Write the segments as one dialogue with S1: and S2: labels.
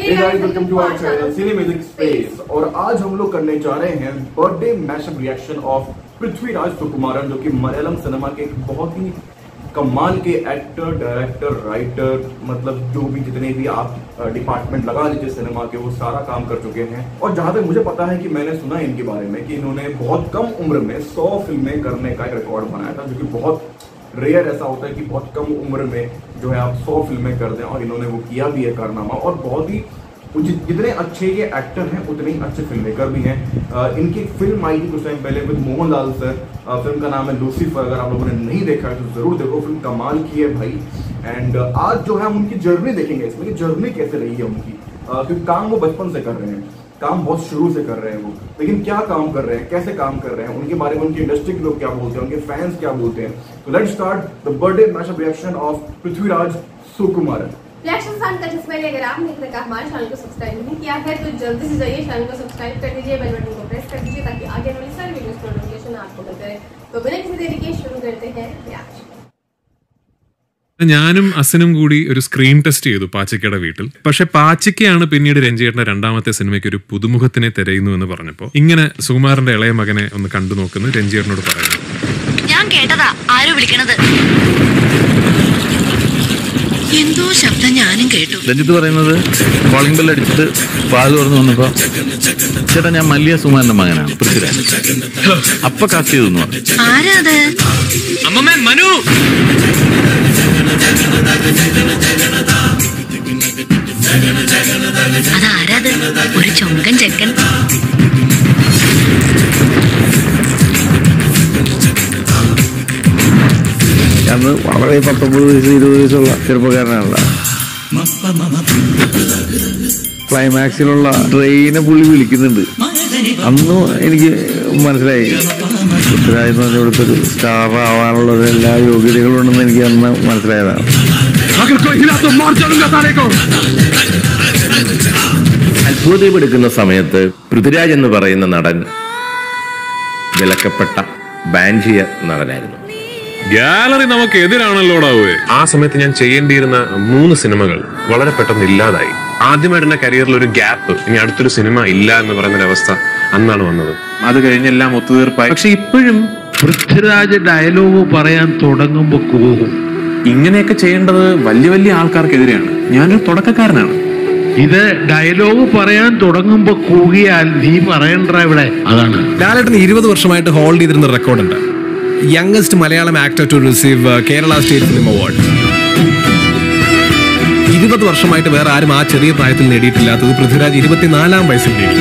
S1: Hey guys, welcome to our channel Cine Music Space। और आज हम लोग करने जा रहे हैं birthday mashup reaction of Prithviraj Sukumaran, जो कि मलयालम सिनेमा के एक बहुत ही कमाल के एक्टर, डायरेक्टर, राइटर, मतलब जो भी जितने भी आप डिपार्टमेंट लगा लीजिए सिनेमा के, वो सारा काम कर चुके हैं। और जहां तक मुझे पता है कि मैंने सुना है इनके बारे में कि इन्होंने बहुत कम उम्र में 100 फिल्में करने का एक रिकॉर्ड बनाया था, जो कि बहुत रेयर ऐसा होता है कि बहुत कम उम्र में जो है आप 100 फिल्में कर दें, और इन्होंने वो किया भी है कारनामा। और बहुत ही जितने अच्छे ये एक्टर हैं उतने ही अच्छे फिल्म मेकर भी हैं। इनकी फिल्म आई थी कुछ टाइम पहले विद मोहनलाल सर, फिल्म का नाम है लूसीफर। अगर आप लोगों ने नहीं देखा है तो जरूर देखो, फिल्म कमाल की है भाई। एंड आज जो है हम उनकी जर्नी देखेंगे इसमें कि जर्नी कैसे रही है उनकी, क्योंकि काम वो बचपन से कर रहे हैं, काम बहुत शुरू से कर रहे हैं वो, लेकिन क्या काम कर रहे हैं, कैसे काम कर रहे हैं, उनके बारे में उनकी इंडस्ट्री के लोग क्या बोलते हैं, उनके फैंस क्या बोलते हैं। तो let's start the birthday mashup reaction of Prithviraj Sukumaran.
S2: Reaction start करने से पहले अगर आपने अभी तक हमारे चैनल को सब्सक्राइब नहीं किया है तो जल्दी से जाइए चैनल को सब्सक्राइब कर दीजिए, बेल बटन को प्रेस कर दीजिए ताकि आगे वाली सारी वीडियोस की नोटिफिकेशन आपको मिलते रहे। तो बिना किसी देरी के शुरू करते हैं रिएक्शन।
S3: ഞാനും അസനും കൂടി ഒരു സ്ക്രീൻ ടെസ്റ്റ് ചെയ്തു പാച്ചയ്ക്കയുടെ വീട്ടിൽ. പക്ഷെ പാച്ചയ്ക്കാണ് പിന്നീട് രഞ്ജിയേട്ടന്റെ രണ്ടാമത്തെ സിനിമയ്ക്ക് ഒരു പുതുമുഖത്തിനെ തിരയുന്നു എന്ന് പറഞ്ഞപ്പോൾ ഇങ്ങനെ സുകുമാരന്റെ ഇളയ മകനെ ഒന്ന് കണ്ടു നോക്കുന്നു രഞ്ജിയേട്ടനോട് പറയുന്നു.
S4: ഞാൻ കേട്ടതാ ആരോ വിളിക്കണത്, എന്തോ ശബ്ദം ഞാനും കേട്ടു.
S5: രഞ്ജിത്ത് പറയുന്നത് കോളിംഗ് ബെൽ അടിച്ചിട്ട് വാതിൽ തുറന്നു വന്നപ്പോ, ചേട്ടാ ഞാൻ മല്ലിയ സുകുമാരന്റെ മകനാണ് പൃഥ്വിരാജ്, അപ്പൊ കാസ്റ്റ് ചെയ്തു പറഞ്ഞു.
S4: ആരാ അത്?
S3: അമ്മമ്മ മനു.
S4: അതാരാത്? ഒരു ചൊങ്കൻ ചെക്കൻ.
S5: അന്ന് വളരെ 19 വയസ്സ് 20 വയസ്സുള്ള ചെറുപ്പക്കാരനാണല്ല. ക്ലൈമാക്സിലുള്ള ട്രെയിനെ പുള്ളി വിളിക്കുന്നുണ്ട്. അന്ന് എനിക്ക് മനസ്സിലായി പൃഥ്വിരാജ് എന്ന് പറഞ്ഞ ഇവിടുത്തെ ഒരു സ്റ്റാർ ആവാനുള്ള എല്ലാ യോഗ്യതകളും ഉണ്ടെന്ന് എനിക്ക് അന്ന് മനസ്സിലായതാണ്.
S6: അത്ഭുതദ്വീപ് എടുക്കുന്ന സമയത്ത് പൃഥ്വിരാജ് എന്ന് പറയുന്ന നടൻ വിലക്കപ്പെട്ട ബാൻ ചെയ്യ നടനായിരുന്നു.
S3: ഗാലറി നമുക്ക് എതിരാണല്ലോടാവേ. ആ സമയത്ത് ഞാൻ ചെയ്യേണ്ടിയിരുന്ന 3 സിനിമകൾ വളരെ പെട്ടെന്ന് ഇല്ലാതായി. ആദ്യമായിട്ട് എന്റെ കരിയറിൽ ഒരു ഗ്യാപ്പ്, ഇനി അടുത്തൊരു സിനിമ ഇല്ല എന്ന് പറയുന്ന അവസ്ഥ അന്നാണ് വന്നത്. അത് കഴിഞ്ഞെല്ലാം ഒത്തുതീർപ്പായി. പക്ഷെ ഇപ്പോഴും
S7: പൃഥ്വിരാജ് ഡയലോഗ് പറയാൻ തുടങ്ങുമ്പോ കൂകും.
S3: ഇങ്ങനെയൊക്കെ ചെയ്യേണ്ടത് വലിയ വലിയ ആൾക്കാർക്കെതിരെയാണ്. ഞാനൊരു തുടക്കക്കാരനാണ്.
S7: ഇത് ഡയലോഗ് പറയാൻ തുടങ്ങുമ്പോ കൂകിയാൽ നീ പറയണ്ട ഇവിടെ. അതാണ്
S8: ലാലേട്ടന് 20 വർഷമായിട്ട് ഹോൾഡ് ചെയ്തിരുന്ന റെക്കോർഡുണ്ട്. Youngest Malayalam actor to receive Kerala state film award. 20 വർഷമായിട്ട് വേറെ ആരും ആ ചെറിയ പ്രായത്തിൽ നേടിയിട്ടില്ലാത്തത് പൃഥ്വിരാജ് 24-ാം വയസ്സിൽ നേടി.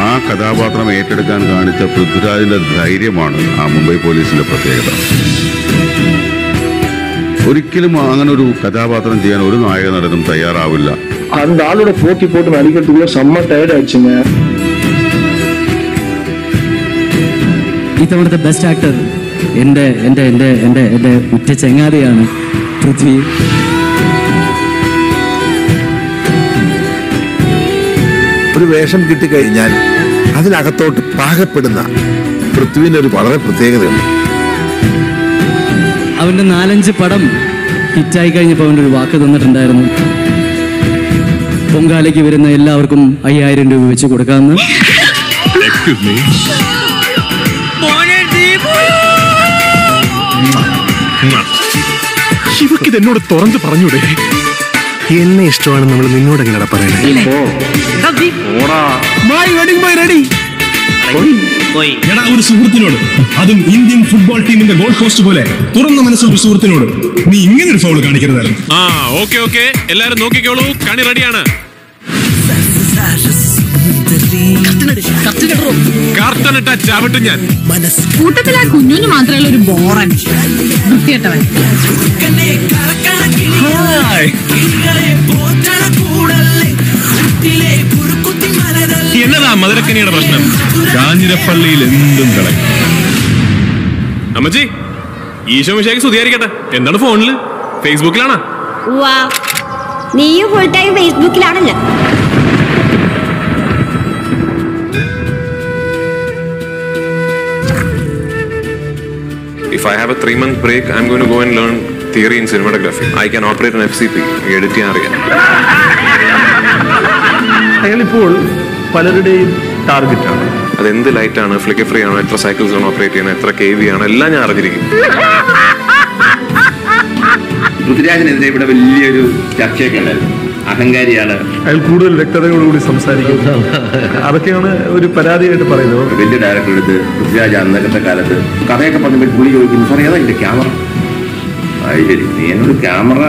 S9: ആ കഥാപാത്രം ഏറ്റെടുക്കാൻ കാണിച്ച പൃഥ്വിരാജിന്റെ ധൈര്യമാണ് ആ മുംബൈ പോലീസിന്റെ പ്രത്യേകത. ഒരിക്കലും അങ്ങനെ ഒരു കഥാപാത്രം ചെയ്യാൻ ഒരു നായക നടനും തയ്യാറാവില്ല.
S10: அந்த ஆளோட போட்டி போட்டு நடிக்கிறதுக்குள்ள செம்ம டயர்ட் ஆயிடுச்சுங்க.
S11: ഇത്തവണത്തെ ബെസ്റ്റ് ആക്ടർ എൻ്റെ എൻ്റെ എൻ്റെ എൻ്റെ എൻ്റെ ഉറ്റ ചങ്ങാതിയാണ് പൃഥ്വി.
S12: ഒരു വേഷം കിട്ടിക്കഴിഞ്ഞാൽ അതിനകത്തോട്ട് പാകപ്പെടുന്ന പൃഥ്വിന്റെ ഒരു വളരെ പ്രത്യേകതയുണ്ട്.
S11: അവൻ്റെ 4-5 പടം ഹിറ്റായി കഴിഞ്ഞപ്പോൾ അവൻ്റെ ഒരു വാക്ക് തന്നിട്ടുണ്ടായിരുന്നു, പൊങ്കാലയ്ക്ക് വരുന്ന എല്ലാവർക്കും 5000 രൂപ വെച്ച് കൊടുക്കാമെന്ന്.
S3: ഇവക്കിത് എന്നോട് തുറന്ന് പറഞ്ഞൂടെ?
S8: എന്നെ ഇഷ്ടമാണ് നമ്മൾ നിന്നോട് എങ്ങനെ പറയണേ?
S7: ഒരു സുഹൃത്തിനോട്, അതും ഇന്ത്യൻ ഫുട്ബോൾ ടീമിന്റെ ഗോൾ പോസ്റ്റ് പോലെ തുറന്ന മനസ്സുള്ള സുഹൃത്തിനോട് നീ ഇങ്ങനെ ഒരു ഫൗൾ കാണിക്കരുതായിരുന്നു.
S3: ഓക്കെ എല്ലാരും നോക്കിക്കോളൂ, കണി റെഡിയാണ്. കർട്ടനിട്ട ചവിട്ടും ഞാൻ.
S4: കൂട്ടത്തിലാ കുഞ്ഞുന് മാത്രമല്ല ഒരു ബോറൻ വൃത്തികെട്ടവൻ.
S3: എന്നതാ മധുരക്കനിയുടെ പ്രശ്നം? കാഞ്ഞിരപ്പള്ളിയിൽ എന്തും കളയും. അമ്മച്ചി, ഈശോ മിശിഹായ്ക്ക് സ്തുതിയായിരിക്കട്ടെ. എന്താണ് ഫോണില്? ഫേസ്ബുക്കിലാണോ?
S2: നീയും ഫുൾ ടൈം ഫേസ്ബുക്കിലാണല്ലോ.
S3: If I have a 3-month break, I'm going to go and learn theory in cinematography. I can operate an FCP. Edit ചെയ്യാൻ അറിയാം.
S10: അയാളിപ്പോൾ പലരുടെയും ടാർഗറ്റാണ്.
S3: അതെന്ത് ലൈറ്റാണ്, ഫ്ലിക്കർ ഫ്രീ ആണോ, എത്ര സൈക്കിൾസ് ആണ് ഓപ്പറേറ്റ് ചെയ്യുന്നത്, എത്ര KV ആണ്, എല്ലാം ഞാൻ അറിഞ്ഞിരിക്കും.
S6: പൃഥ്വിരാജിനെതിരെ ഇവിടെ വലിയൊരു ചർച്ചയൊക്കെ ഉണ്ടായിരുന്നു. അഹങ്കാരിയാണ്,
S10: അയാൾ കൂടുതൽ വ്യക്തതയോടുകൂടി സംസാരിക്കുന്നു. അതൊക്കെയാണ് ഒരു പരാതിയായിട്ട് പറയുന്നത്.
S6: വലിയ ഡയറക്ടർ എടുത്ത് പൃഥ്വിരാജ് അന്നത്തെ കാലത്ത് കഥയൊക്കെ പറഞ്ഞപ്പോൾ പുള്ളി ചോദിക്കുന്നു, സാർ ഏതാ ഇതിന്റെ ക്യാമറ? ശരി, നീ എന്നൊരു ക്യാമറ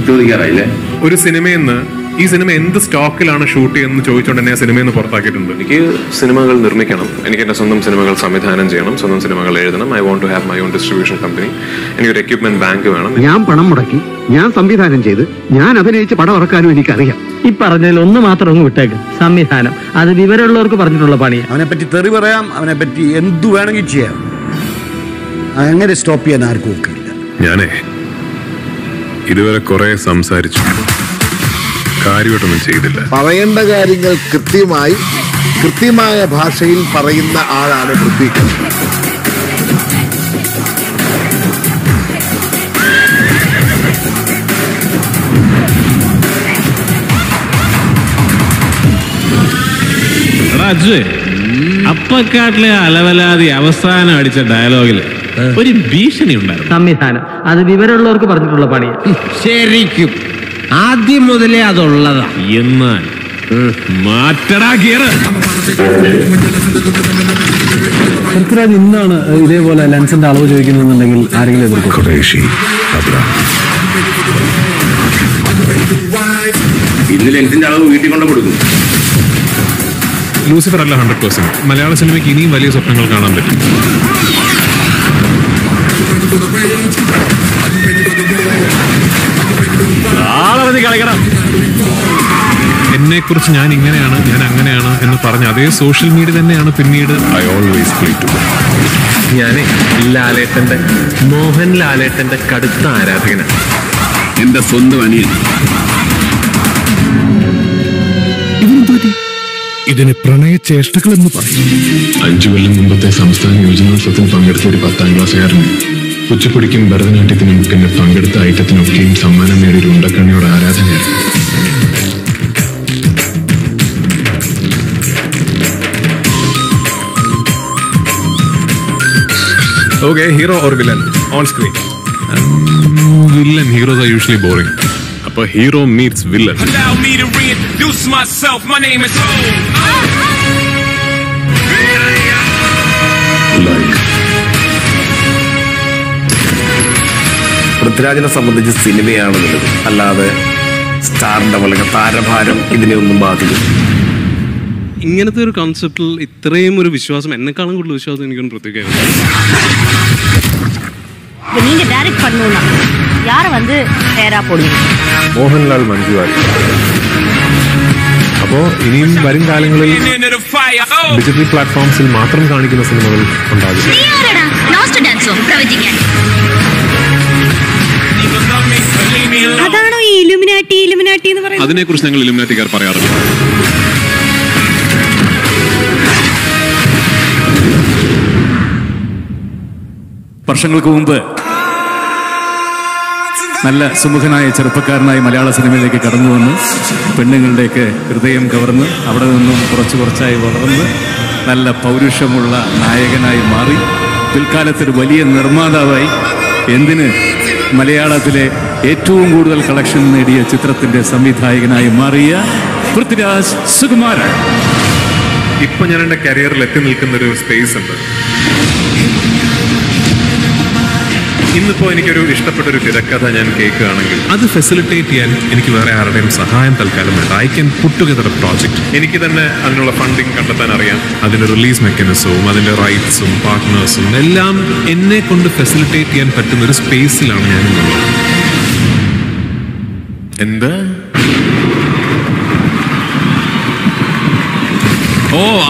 S6: ചോദിക്കാറായില്ലേ?
S3: ഒരു സിനിമയെന്ന് ഈ സിനിമ എന്ത് സ്റ്റോക്കിലാണ് ഷൂട്ട് ചെയ്യുന്നത് ചോദിച്ചുകൊണ്ട് തന്നെ ആ സിനിമയിൽ നിന്ന് പുറത്താക്കിയിട്ടുണ്ട്. എനിക്ക് സിനിമകൾ നിർമ്മിക്കണം, എനിക്ക് എൻ്റെ സ്വന്തം സിനിമകൾ സംവിധാനം ചെയ്യണം, സ്വന്തം സിനിമകൾ എഴുതണം. I want to have my own distribution company. എനിക്കൊരു എക്യുപ്മെന്റ് ബാങ്ക് വേണം.
S13: ഞാൻ പണം മുടക്കി, ഞാൻ സംവിധാനം ചെയ്ത്, ഞാൻ അഭിനയിച്ച് പടം ഇറക്കാനും എനിക്കറിയാം.
S11: ഈ പറഞ്ഞതിൽ ഒന്ന് മാത്രം അങ്ങ് വിട്ടേക്ക്, സംവിധാനം. അത് വിവരമുള്ളവർക്ക് പറഞ്ഞിട്ടുള്ള പണിയാണ്.
S13: അവനെ പറ്റി തെറി പറയാം, അവനെ പറ്റി എന്തു വേണമെങ്കിൽ ചെയ്യാം. അങ്ങനെ സ്റ്റോപ്പ് ചെയ്യാൻ ആർക്കും ഒക്കില്ല.
S3: ഞാനേ ഇതുവരെ കുറെ സംസാരിച്ചു, കാര്യമായിട്ടൊന്നും ചെയ്തില്ല.
S12: പറയേണ്ട കാര്യങ്ങൾ കൃത്യമായ ഭാഷയിൽ പറയുന്ന ആളാണ് പൃഥ്വി.
S14: അപ്പക്കാട്ടിലെ അലവലാതി അവസാനം അടിച്ച ഡയലോഗില് ഒരു ഭീഷണി ഉണ്ടായിരുന്നു.
S11: സംവിധാനം. അത് വിവരമുള്ളവർക്ക് പറഞ്ഞിട്ടുള്ള പണിയാണ്.
S14: ശരിക്കും ആദ്യം മുതലേ അതുള്ളതാ. എന്നാൽ മാറ്റടാ ഗിയർ.
S11: പൃഥ്വിരാജ് ഇന്നാണ് ഇതേപോലെ ലെൻസിന്റെ അളവ് ചോദിക്കുന്നുണ്ടെങ്കിൽ ആരെങ്കിലും എതിർക്കും?
S6: ഇന്ന് ലെൻസിന്റെ അളവ് വീട്ടിൽ കൊണ്ട് കൊടുക്കും.
S3: ലൂസിഫർ അല്ല 100%. മലയാള സിനിമയ്ക്ക് ഇനിയും വലിയ സ്വപ്നങ്ങൾ കാണാൻ പറ്റും. എന്നെ കുറിച്ച് ഞാൻ ഇങ്ങനെയാണ്, ഞാൻ അങ്ങനെയാണ് എന്ന് പറഞ്ഞ അതേ സോഷ്യൽ മീഡിയ തന്നെയാണ് പിന്നീട് ഐ ഓൾവേസ് പ്ലേ ടു. ഞാനേ മോഹൻ ലാലേട്ടന്റെ കടുത്ത ആരാധകനാണ്.
S6: എന്റെ സ്വന്തം അനിയൻ.
S3: ഇതിന് പ്രണയചേഷ്ടകൾ എന്ന് പറയും. 5 കൊല്ലം മുമ്പത്തെ സംസ്ഥാന യുവജനോത്സവത്തിൽ പങ്കെടുത്ത ഒരു 10ാം ക്ലാസ്സുകാരന് കുച്ചിപ്പുടിക്കും ഭരതനാട്യത്തിനും പിന്നെ പങ്കെടുത്ത ഐറ്റത്തിനൊക്കെയും സമ്മാനം നേടിയ ഒരു ഉണ്ടക്കണ്ണിയോട് ആരാധനയായിരുന്നു. Okay, hero or villain on screen? Villain. Heroes are usually boring. A hero meets villain. Allow me to reintroduce myself. My name is
S5: പൃഥ്വിരാജിനെ സംബന്ധിച്ച് സിനിമയാണ് നല്ലത്, അല്ലാതെ സ്റ്റാറിന്റെ വളരെ താരഭാരം ഇതിനെ ഒന്നും ബാധിക്കും.
S14: ഇങ്ങനത്തെ ഒരു കോൺസെപ്റ്റിൽ ഇത്രയും ഒരു വിശ്വാസം, എന്നെക്കാളും കൂടുതൽ വിശ്വാസം എനിക്കൊന്നും പ്രത്യേകമായിരുന്നു.
S15: நீங்க டைரக்ட் பண்ணனும்னா யார வந்து பேரா போடுவீங்க?
S3: മോഹൻലാൽ, മഞ്ജു വാര്യർ. അപ്പോ ഇനിയും വരും കാലങ്ങളിൽ ഡിജിറ്റൽ പ്ലാറ്റ്ഫോംസിൽ മാത്രം കാണിക്കുന്ന സിനിമകൾ ഉണ്ടാകും.
S15: അതാണോ ഈ ഇലുമിനാട്ടി എന്ന് പറയുന്നത്?
S3: അതിനെക്കുറിച്ച് ഞങ്ങൾ ഇലുമിനാറ്റിക്കാർ പറയാറില്ല.
S16: വർഷങ്ങൾക്ക് മുമ്പ് നല്ല സുമുഖനായ ചെറുപ്പക്കാരനായി മലയാള സിനിമയിലേക്ക് കടന്നു വന്ന് പെണ്ണുങ്ങളുടെയൊക്കെ ഹൃദയം കവർന്ന് അവിടെ നിന്നും കുറച്ചായി വളർന്ന് നല്ല പൗരുഷമുള്ള നായകനായി മാറി പിൽക്കാലത്തൊരു വലിയ നിർമ്മാതാവായി, എന്തിന് മലയാളത്തിലെ ഏറ്റവും കൂടുതൽ കളക്ഷൻ നേടിയ ചിത്രത്തിന്റെ സംവിധായകനായി മാറിയ പൃഥ്വിരാജ് സുകുമാരൻ.
S3: ഇപ്പൊ ഞാൻ എന്റെ കരിയറിൽ എത്തി നിൽക്കുന്ന ഒരു സ്പേസ് ഉണ്ട്. ഇന്നിപ്പോ എനിക്കൊരു ഇഷ്ടപ്പെട്ട ഒരു തിരക്കഥ ഞാൻ കേൾക്കുകയാണെങ്കിൽ അത് ഫെസിലിറ്റേറ്റ് ചെയ്യാൻ എനിക്ക് വേറെ ആരുടെയും സഹായം തൽക്കാലം വേണ്ട. I can put together A project. എനിക്ക് തന്നെ അതിനുള്ള ഫണ്ടിങ് കണ്ടെത്താൻ അറിയാം. അതിന്റെ റിലീസ് മെക്കാനിസവും അതിന്റെ റൈറ്റ്സും പാർട്ട്നേഴ്സും എല്ലാം എന്നെ കൊണ്ട് ഫെസിലിറ്റേറ്റ് ചെയ്യാൻ പറ്റുന്ന ഒരു സ്പേസിലാണ് ഞാൻ ഉള്ളത്. എന്താ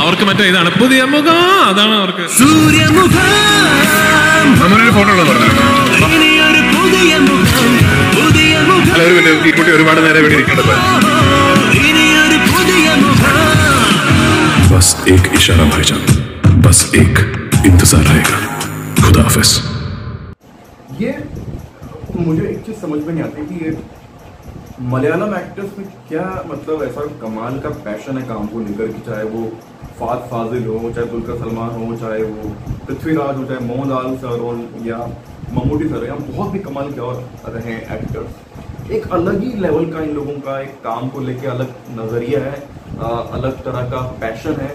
S3: അവർക്ക് മറ്റേ ഇതാണ് പുതിയ മുഖം, അതാണ് അവർക്ക് നമ്മളൊരു ഫോട്ടോ ഉള്ളത് പറഞ്ഞു. അല്ല, ഒരു മിനിറ്റ്, ഈ കുട്ടി ഒരുപാട് നേരം ഇവിടെ ഇരിക്കേണ്ടത്. बस एक इशारा भाईजान, बस एक इंतजार रहेगा. खुदा हाफिज.
S1: ये मुझे एक चीज समझ में नहीं आती कि ये मलयालम एक्टर्स में क्या मतलब ऐसा कमाल का पैशन है काम को लेकर कि चाहे वो फाद फाजिल हो, चाहे दुलकर सलमान हो, चाहे वो पृथ्वीराज हो, चाहे मोहनलाल सर हो या मम्मूटी सर, यहाँ बहुत भी कमाल के और रहे एक्टर्स। एक अलग ही लेवल का इन लोगों का एक काम को लेके अलग नजरिया है, अलग तरह का पैशन है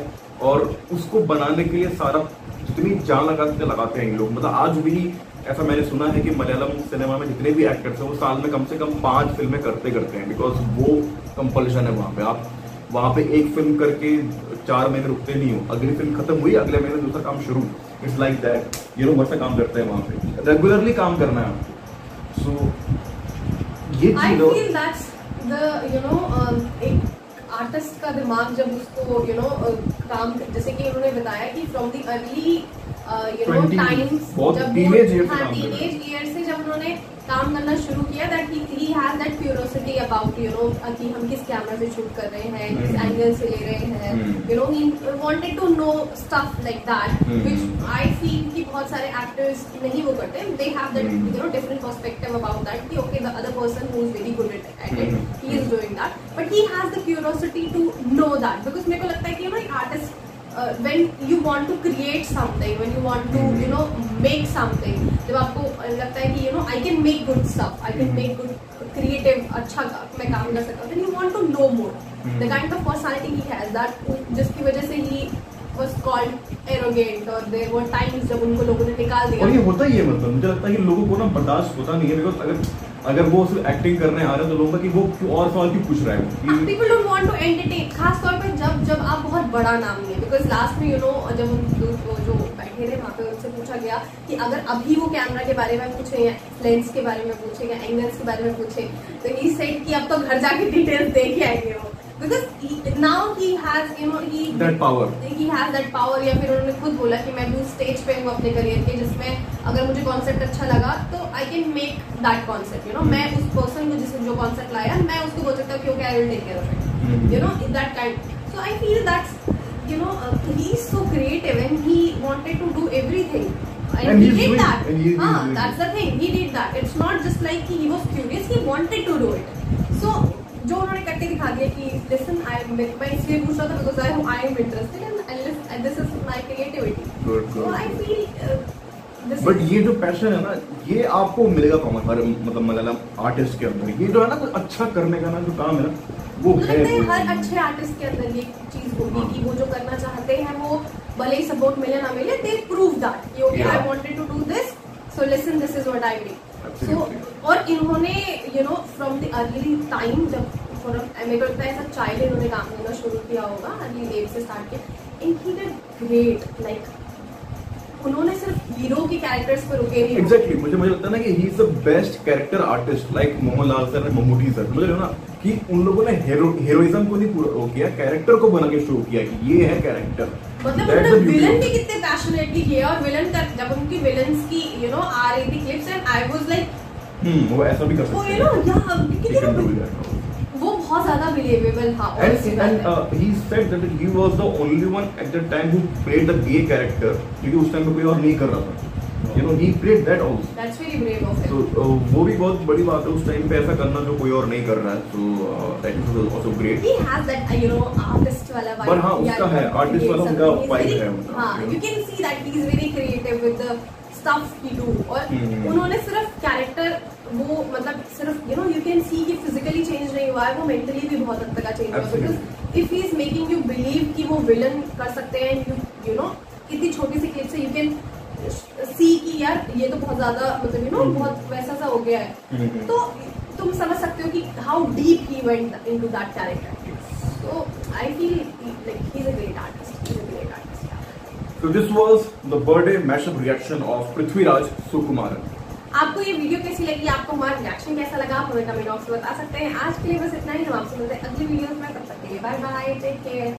S1: और उसको बनाने के लिए सारा जितनी जान लगाते हैं इन लोग। मतलब आज भी ऐसा मैंने सुना है कि मलयालम सिनेमा में जितने भी एक्टर्स हैं वो साल में कम से कम 5 फिल्में करते हैं, बिकॉज वो कंपल्शन है वहाँ पे। आप वहाँ पे एक फिल्म करके 4 महीने रुकते नहीं हो, अगली फिल्म खत्म हुई अगले महीने दूसरा काम शुरू। इट्स लाइक दैट, ये लोग वैसा काम करते हैं वहाँ पे, रेगुलरली काम करना है आपको। सो ये
S2: I feel that's the एक आर्टिस्ट का दिमाग जब उसको काम, जैसे कि उन्होंने बताया कि फ्रॉम द अर्ली टाइम्स, जब टीनेज ईयर से जब उन्होंने काम करना शुरू किया, that he has that curiosity about कि हम किस कैमरा से शूट कर रहे हैं, किस एंगल से ले रहे हैं, he wanted to know stuff like that, which I feel कि बहुत सारे एक्टर्स नहीं वो करते। They have that different perspective about that कि okay the other person who is very good at it, he is doing that, but he has the curiosity to know that, because मेरे को लगता है कि artist when you want to create something, when you want to make something, जब आपको लगता है कि I can make good stuff, I can make good creative, अच्छा मैं काम कर सकता हूँ, then you want to know more, the kind of personality he has, that जिसकी वजह से he was called arrogant, और there were times जब उनको लोगों ने निकाल दिया।
S1: और ये होता ही है, मतलब मुझे लगता है कि लोगों को बर्दाश्त होता नहीं है, बिकॉज अगर वो सिर्फ एक्टिंग करने आ रहे हैं तो लोगों का कि वो और सवाल क्यों पूछ रहा है।
S2: People don't want to entertain, खास तौर पर जब आप बहुत बड़ा नाम नहीं है, बिकॉज लास्ट में जब वो जो बैठे थे वहाँ पे उनसे पूछा गया कि अगर अभी वो कैमरा के बारे में पूछे या लेंस के बारे में पूछे या एंगल्स के बारे में पूछे, तो ही सेड कि अब तो घर जाके डिटेल्स देख के आएंगे वो, because now he has that power, he has that power। या फिर उन्होंने खुद बोला कि मैं भी स्टेज पे हूँ अपने करियर के, जिसमें अगर मुझे कॉन्सेप्ट अच्छा लगा तो I can make that concept, मैं उस पर्सन को जिसने जो कॉन्सेप्ट लाया मैं उसको बोल सकता हूँ कि I will take care of it, in that kind. So I feel that's he is so creative and he wanted to do everything and he did that, that's the thing, he did that, it's not just like he was curious, he wanted to do it। so जो उन्होंने करके दिखा दिया कि listen, मैं इसलिए पूछ रहा था because I am interested and this is my creativity, so I feel
S1: but ये जो पैशन है ना, ये आपको मिलेगा कॉमन हर मतलब मलयालम आर्टिस्ट के अंदर। ये जो है ना कुछ अच्छा करने का ना जो काम है ना, वो है
S2: हर अच्छे आर्टिस्ट के अंदर ये चीज होगी कि वो जो करना चाहते हैं वो भले ही सपोर्ट मिले ना मिले, दे प्रूव दैट कि okay I wanted to do this, so listen this is what I do. So और इन्होंने फ्रॉम द अर्ली टाइम, जब मेरे को लगता है ऐसा चाइल्ड इन्होंने काम करना शुरू किया होगा, अर्ली एज से स्टार्ट किया, and he did great. Like उन्होंने सिर्फ हीरो के कैरेक्टर्स पर रुके नहीं।
S1: एग्जैक्टली मुझे लगता है ना कि he is the best character artist, like Mohanlal sir and Mammootty sir. मुझे ना कि उन लोगों ने हीरोइज्म को नहीं पूरा किया, कैरेक्टर को बना के शो किया कि ये है कैरेक्टर।
S2: मतलब उन्होंने विलन भी कितने पैशनेटली किया, और विलन का जब उनकी विलन्स की आ रही थी clips, and I was like
S1: वो ऐसा भी कर सकते हैं,
S2: वो बहुत ज्यादा बिलीवेबल था।
S1: and he said that he was the only one at that time who played the gay character, क्योंकि उस टाइम पे कोई और नहीं कर रहा था। he played that also.
S2: That's very brave of him.
S1: So वो भी बहुत बड़ी बात है उस टाइम पे ऐसा करना जो कोई और नहीं कर रहा है। So that is also great.
S2: He has that artist वाला vibe.
S1: पर हाँ उसका है artist वाला उनका vibe है।
S2: हाँ, you can see that he is very creative with the stuff he do। और उन्होंने सिर्फ कैरेक्टर वो मतलब सिर्फ you can see कि फिजिकली चेंज नहीं हुआ है, वो मेंटली भी बहुत हद तक चेंज हुआ है। Because if he is making you believe कि वो विलन कर सकते हैं, इतनी छोटी सी क्लिप से यू कैन सी कि यार ये तो बहुत ज्यादा मतलब बहुत वैसा सा हो गया है, तो तुम समझ सकते हो कि how deep he went into that character. So I feel like he is a great artist, he is a great artist.
S1: So this was the birthday mashup reaction of Prithviraj Sukumaran.
S2: आपको ये video कैसी लगी, आपको हमारा reaction कैसा लगा, आप हमें कमेंट बॉक्स में बता सकते हैं। आज के लिए बस इतना ही, हम आपसे मिलते हैं अगली वीडियो में, तब तक के लिए बाय बाय, टेक केयर।